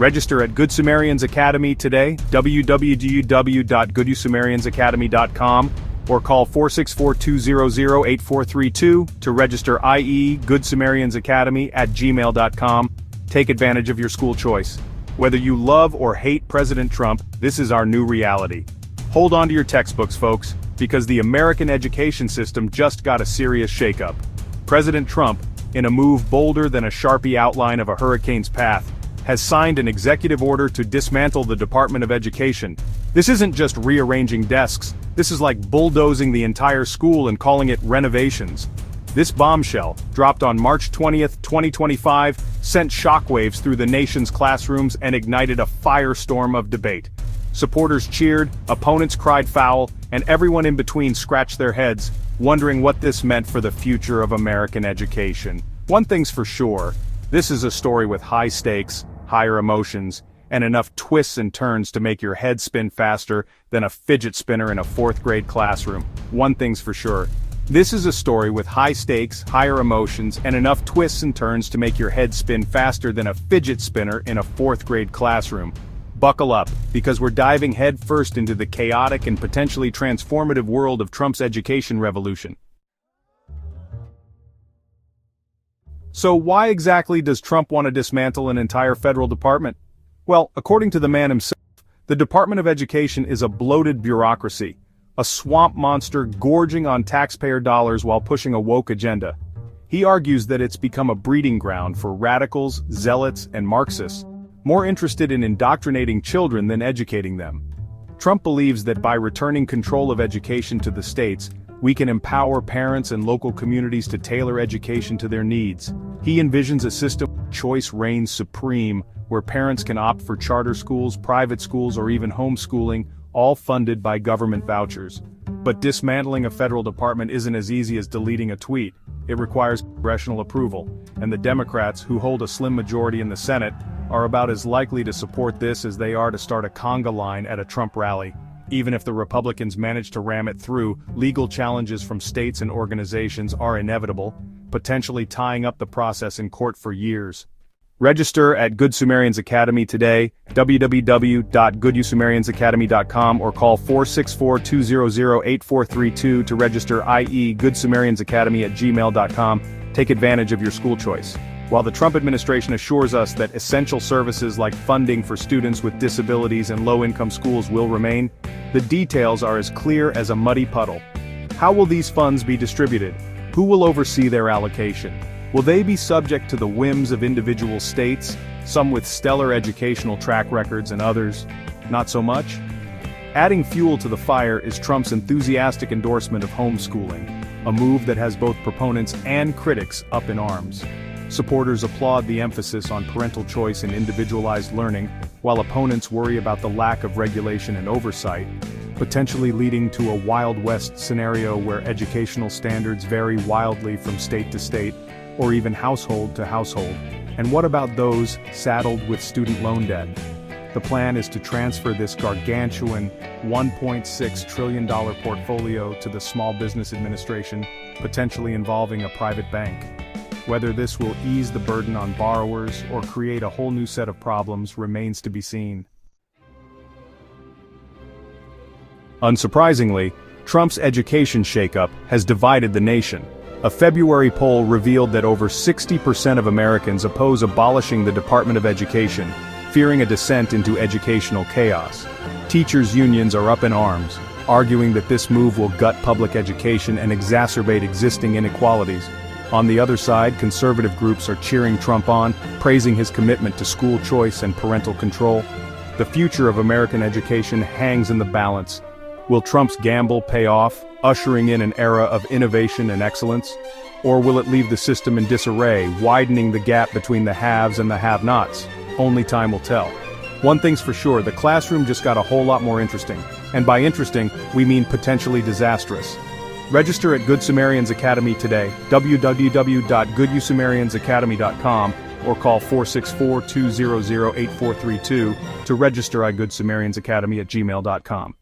Register at Good Sumerians Academy today, www.goodsumeriansacademy.com, or call 464-200-8432 to register, i.e. goodsumeriansacademy@gmail.com. Take advantage of your school choice. Whether you love or hate President Trump, this is our new reality. Hold on to your textbooks, folks, because the American education system just got a serious shakeup. President Trump, in a move bolder than a Sharpie outline of a hurricane's path, has signed an executive order to dismantle the Department of Education. This isn't just rearranging desks, this is like bulldozing the entire school and calling it renovations. This bombshell, dropped on March 20th, 2025, sent shockwaves through the nation's classrooms and ignited a firestorm of debate. Supporters cheered, opponents cried foul, and everyone in between scratched their heads, wondering what this meant for the future of American education. One thing's for sure, this is a story with high stakes, higher emotions, and enough twists and turns to make your head spin faster than a fidget spinner in a fourth grade classroom. One thing's for sure, this is a story with high stakes, higher emotions, and enough twists and turns to make your head spin faster than a fidget spinner in a fourth grade classroom. Buckle up, because we're diving headfirst into the chaotic and potentially transformative world of Trump's education revolution. So why exactly does Trump want to dismantle an entire federal department? Well, according to the man himself, the Department of Education is a bloated bureaucracy, a swamp monster gorging on taxpayer dollars while pushing a woke agenda. He argues that it's become a breeding ground for radicals, zealots, and Marxists, more interested in indoctrinating children than educating them. Trump believes that by returning control of education to the states, we can empower parents and local communities to tailor education to their needs. He envisions a system where choice reigns supreme, where parents can opt for charter schools, private schools, or even homeschooling, all funded by government vouchers. But dismantling a federal department isn't as easy as deleting a tweet. It requires congressional approval, and the Democrats, who hold a slim majority in the Senate, are about as likely to support this as they are to start a conga line at a Trump rally. Even if the Republicans manage to ram it through, legal challenges from states and organizations are inevitable, potentially tying up the process in court for years. Register at Good Sumerians Academy today, www.goodsumeriansacademy.com, or call 464-200-8432 to register, i.e. goodsumeriansacademy@gmail.com. Take advantage of your school choice. While the Trump administration assures us that essential services like funding for students with disabilities and low-income schools will remain, the details are as clear as a muddy puddle. How will these funds be distributed? Who will oversee their allocation? Will they be subject to the whims of individual states, some with stellar educational track records and others not so much? Adding fuel to the fire is Trump's enthusiastic endorsement of homeschooling, a move that has both proponents and critics up in arms. Supporters applaud the emphasis on parental choice and individualized learning, while opponents worry about the lack of regulation and oversight, potentially leading to a Wild West scenario where educational standards vary wildly from state to state, or even household to household. And what about those saddled with student loan debt? The plan is to transfer this gargantuan $1.6 trillion portfolio to the Small Business Administration, potentially involving a private bank. Whether this will ease the burden on borrowers or create a whole new set of problems remains to be seen. Unsurprisingly, Trump's education shakeup has divided the nation. A February poll revealed that over 60% of Americans oppose abolishing the Department of Education, fearing a descent into educational chaos. Teachers' unions are up in arms, arguing that this move will gut public education and exacerbate existing inequalities. On the other side, conservative groups are cheering Trump on, praising his commitment to school choice and parental control. The future of American education hangs in the balance. Will Trump's gamble pay off, ushering in an era of innovation and excellence? Or will it leave the system in disarray, widening the gap between the haves and the have-nots? Only time will tell. One thing's for sure, the classroom just got a whole lot more interesting. And by interesting, we mean potentially disastrous. Register at Good Sumerians Academy today, www.goodsumeriansacademy.com, or call 464-200-8432 to register at goodsumeriansacademy@gmail.com.